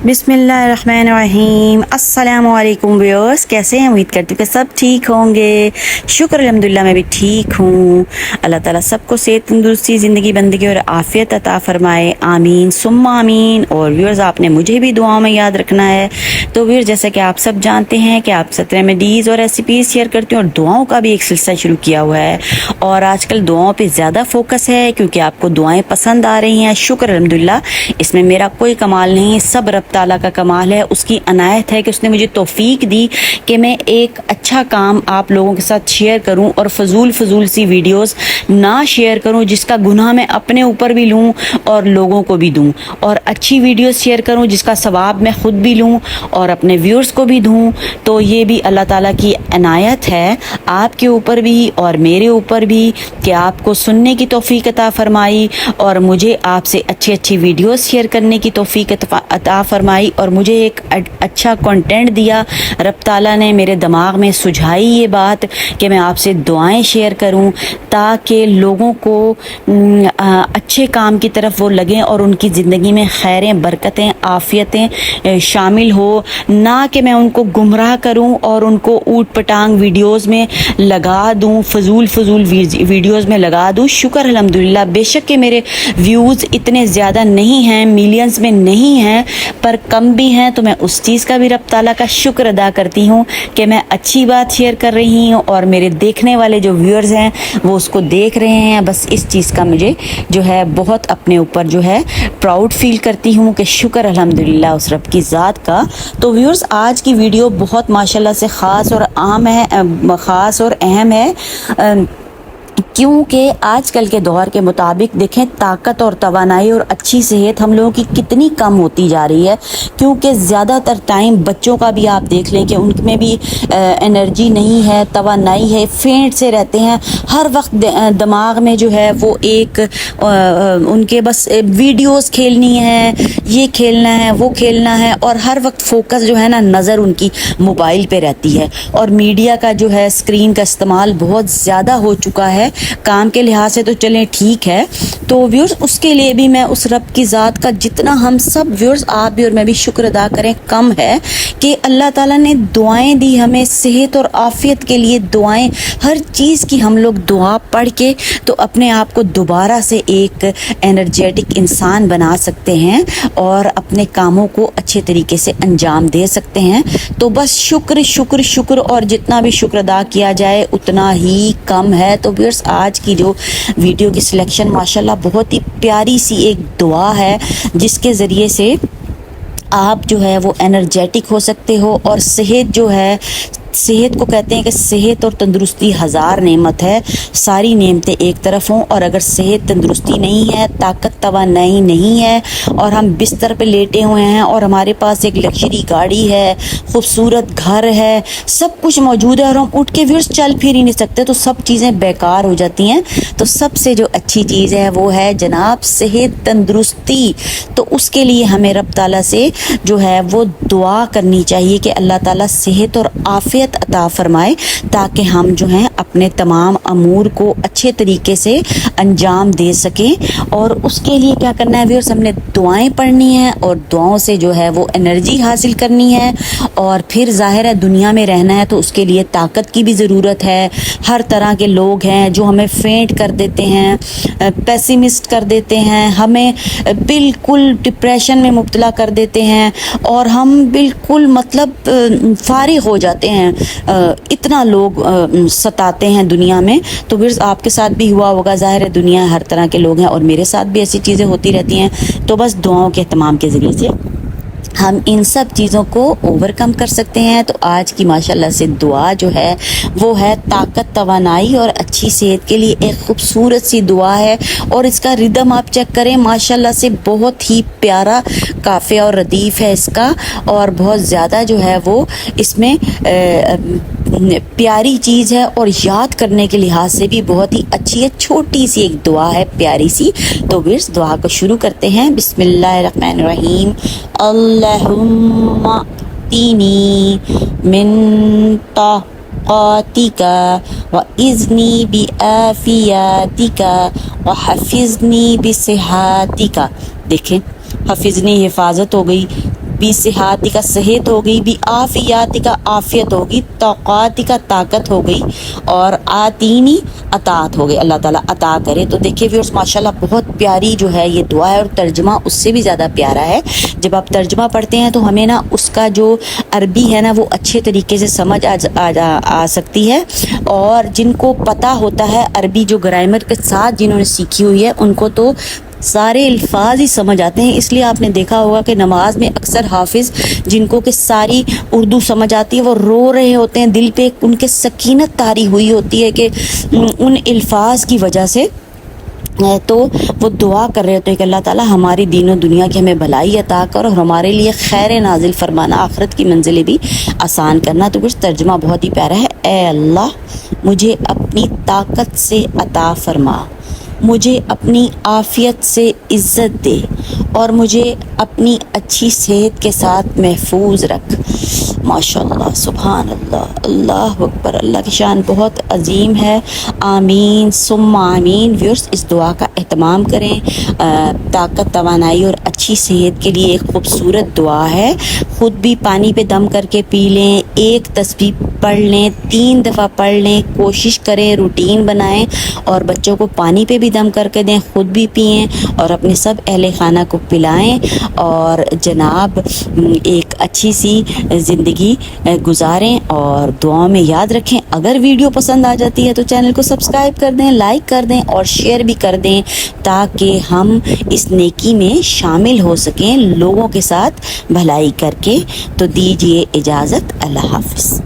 बिस्मिल्लाहिर्रहमानिर्रहीम। अस्सलाम वालेकुम व्यूअर्स, कैसे हैं? उम्मीद करती हूँ कि सब ठीक होंगे। शुक्र अल्हम्दुलिल्लाह मैं भी ठीक हूँ। अल्लाह ताला सबको सेहत, तंदुरुस्ती, ज़िंदगी, बंदगी और आफ़ियत अता फ़रमाए, आमीन सुम्मा आमीन। और व्यूअर्स, आपने मुझे भी दुआओं में याद रखना है। तो व्यूअर्स, जैसा कि आप सब जानते हैं कि आप 17 रेमेडीज़ और रेसिपीज़ शेयर करती हूँ और दुआओं का भी एक सिलसिला शुरू किया हुआ है। और आजकल दुआओं पर ज़्यादा फोकस है क्योंकि आपको दुआएँ पसंद आ रही हैं। शुक्र अल्हम्दुलिल्लाह, इसमें मेरा कोई कमाल नहीं, सब रब ताला का कमाल है, उसकी अनायत है कि उसने मुझे तौफीक दी कि मैं एक अच्छा काम आप लोगों के साथ शेयर करूं और फजूल सी वीडियोस ना शेयर करूं जिसका गुनाह मैं अपने ऊपर भी लूं और लोगों को भी दूं, और अच्छी वीडियोस शेयर करूं जिसका सवाब मैं खुद भी लूं और अपने व्यूअर्स को भी दूं। तो ये भी अल्लाह ताला की अनायत है आपके ऊपर भी और मेरे ऊपर भी कि आपको सुनने की तौफीक अता फरमाई और मुझे आपसे अच्छी वीडियोस शेयर करने की तौफीक अता फरमाई और मुझे एक अच्छा कंटेंट दिया। रब ताला ने मेरे दिमाग में सुझाई ये बात कि मैं आपसे दुआएं शेयर करूं ताकि लोगों को अच्छे काम की तरफ वो लगें और उनकी ज़िंदगी में खैरें, बरकतें, आफ़ियतें शामिल हो, ना कि मैं उनको गुमराह करूं और उनको ऊट पटांग वीडियोज़ में लगा दूं, फजूल वीडियोज़ में लगा दूं। शुक्र अल्हम्दुलिल्लाह, बेशक के मेरे व्यूज़ इतने ज़्यादा नहीं हैं, मिलियंस में नहीं हैं, पर कम भी हैं, तो मैं उस चीज़ का भी रब ताला का शुक्र अदा करती हूँ कि मैं अच्छी बात शेयर कर रही हूँ और मेरे देखने वाले जो व्यूअर्स हैं वो उसको देख रहे हैं। बस इस चीज़ का मुझे जो है बहुत अपने ऊपर जो है प्राउड फील करती हूँ कि शुक्र अल्हम्दुलिल्लाह उस रब की ज़ात का। तो व्यूअर्स, आज की वीडियो बहुत माशाल्लाह से ख़ास और अहम है क्योंकि आजकल के दौर के मुताबिक देखें, ताकत और तवानाई और अच्छी सेहत हम लोगों की कितनी कम होती जा रही है। क्योंकि ज़्यादातर टाइम बच्चों का भी आप देख लें कि उनमें भी एनर्जी नहीं है, तवानाई है, फेंट से रहते हैं। हर वक्त दिमाग में जो है वो एक उनके बस वीडियोस खेलनी है, ये खेलना है, वो खेलना है, और हर वक्त फोकस जो है ना, नज़र उनकी मोबाइल पे रहती है और मीडिया का जो है, स्क्रीन का इस्तेमाल बहुत ज़्यादा हो चुका है। काम के लिहाज से तो चलें ठीक है, तो व्यूअर्स उसके लिए भी मैं उस रब की ज़ात का जितना हम सब व्यूअर्स, आप भी और मैं भी शुक्र अदा करें कम है कि अल्लाह ताला ने दुआएं दी हमें सेहत और आफ़ियत के लिए। दुआएं, हर चीज़ की हम लोग दुआ पढ़ के तो अपने आप को दोबारा से एक एनर्जेटिक इंसान बना सकते हैं और अपने कामों को अच्छे तरीके से अंजाम दे सकते हैं। तो बस शुक्र शुक्र शुक्र, और जितना भी शुक्र अदा किया जाए उतना ही कम है। तो व्यूअर्स, आज की जो वीडियो की सिलेक्शन माशाल्लाह बहुत ही प्यारी सी एक दुआ है जिसके ज़रिए से आप जो है वो एनर्जेटिक हो सकते हो। और सेहत जो है, सेहत को कहते हैं कि सेहत और तंदुरुस्ती हज़ार नेमत है, सारी नेमतें एक तरफ हों, और अगर सेहत तंदुरुस्ती नहीं है, ताकत तवानाई नहीं है और हम बिस्तर पे लेटे हुए हैं और हमारे पास एक लग्जरी गाड़ी है, खूबसूरत घर है, सब कुछ मौजूद है और हम उठ के व्यूअर्स चल फिर ही नहीं सकते, तो सब चीज़ें बेकार हो जाती हैं। तो सबसे जो अच्छी चीज़ है वो है जनाब सेहत, तंदुरुस्ती। तो उसके लिए हमें रब ताला से जो है वो दुआ करनी चाहिए कि अल्लाह ताला सेहत और आफ़ियत अता फरमाए ताकि हम जो हैं अपने तमाम अमूर को अच्छे तरीके से अंजाम दे सकें। और उसके लिए क्या करना है व्यूअर्स, हमने दुआएं पढ़नी है और दुआओं से जो है वो एनर्जी हासिल करनी है। और फिर ज़ाहिर है दुनिया में रहना है तो उसके लिए ताकत की भी ज़रूरत है। हर तरह के लोग हैं जो हमें फेंट कर देते हैं, पेसिमिस्ट कर देते हैं, हमें बिल्कुल डिप्रेशन में मुब्तला कर देते हैं और हम बिल्कुल मतलब फारिग हो जाते हैं। इतना लोग सताते हैं दुनिया में। तो फिर आपके साथ भी हुआ होगा, ज़ाहिर है दुनिया हर तरह के लोग हैं और मेरे साथ भी ऐसी चीज़ें होती रहती हैं। तो बस दुआओं के एहतमाम के ज़रिए से हम इन सब चीज़ों को ओवरकम कर सकते हैं। तो आज की माशाल्लाह से दुआ जो है वो है ताकत, तवानाई और अच्छी सेहत के लिए एक खूबसूरत सी दुआ है। और इसका रिदम आप चेक करें, माशाल्लाह से बहुत ही प्यारा काफ़िया और रदीफ़ है इसका, और बहुत ज़्यादा जो है वो इसमें प्यारी चीज़ है और याद करने के लिहाज से भी बहुत ही अच्छी है। छोटी सी एक दुआ है, प्यारी सी। तो विर्स दुआ को शुरू करते हैं। बिस्मिल्लाहिर्रहमानिर्रहीम। अल्लाहुम्मा तीनी मिन ताक़ातिका व इज़नी बि आफ़ियातिका व हफ़िज़नी बि सिहातिका। देखें, हफ़िज़नी हिफाजत हो गई, बी सिहाती का सेहत हो गई, बी आफियाती का आफियत होगी, तौक़ाती का ताकत हो गई, और आतीनी अतात हो गई, अल्लाह ताला अता करे। तो देखिए व्यूअर्स माशाल्लाह बहुत प्यारी जो है ये दुआ है, और तर्जुमा उससे भी ज़्यादा प्यारा है। जब आप तर्जुमा पढ़ते हैं तो हमें ना उसका जो अरबी है ना वो अच्छे तरीके से समझ आ सकती है, और जिनको पता होता है अरबी जो ग्रामर के साथ जिन्होंने सीखी हुई है उनको तो सारे अल्फाज ही समझ आते हैं। इसलिए आपने देखा होगा कि नमाज में अक्सर हाफिज़ जिनको कि सारी उर्दू समझ आती है वो रो रहे होते हैं, दिल पे उनके सकीनत तारी हुई होती है कि उन अल्फाज की वजह से, तो वो दुआ कर रहे होते हैं कि अल्लाह ताला हमारी दीनों दुनिया की हमें भलाई अता कर और हमारे लिए खैर नाजिल फरमाना, आखिरत की मंजिलें भी आसान करना। तो कुछ तर्जुमा बहुत ही प्यारा है। ए अल्लाह मुझे अपनी ताकत से अता फरमा, मुझे अपनी आफ़ियत से इज़्ज़त दे, और मुझे अपनी अच्छी सेहत के साथ महफूज रख। माशाअल्लाह, सुभान अल्लाह, अल्लाह अकबर, अल्लाह की शान बहुत अजीम है। आमीन सुम्मा आमीन। व्यूअर्स इस दुआ का एहतमाम करें। ताकत, तवानाई और अच्छी सेहत के लिए एक खूबसूरत दुआ है। ख़ुद भी पानी पे दम करके पी लें, एक तस्बीह पढ़ लें, 3 दफ़ा पढ़ लें, कोशिश करें, रूटीन बनाएं, और बच्चों को पानी पे भी दम करके दें, ख़ुद भी पिएं, और अपने सब अहले खाना को पिलाएं, और जनाब एक अच्छी सी ज़िंदगी गुजारें, और दुआओं में याद रखें। अगर वीडियो पसंद आ जाती है तो चैनल को सब्सक्राइब कर दें, लाइक कर दें, और शेयर भी कर दें, ताकि हम इस नेकी में शामिल हो सकें लोगों के साथ भलाई करके। तो दीजिए इजाज़त, अल्लाह हाफ़िज़।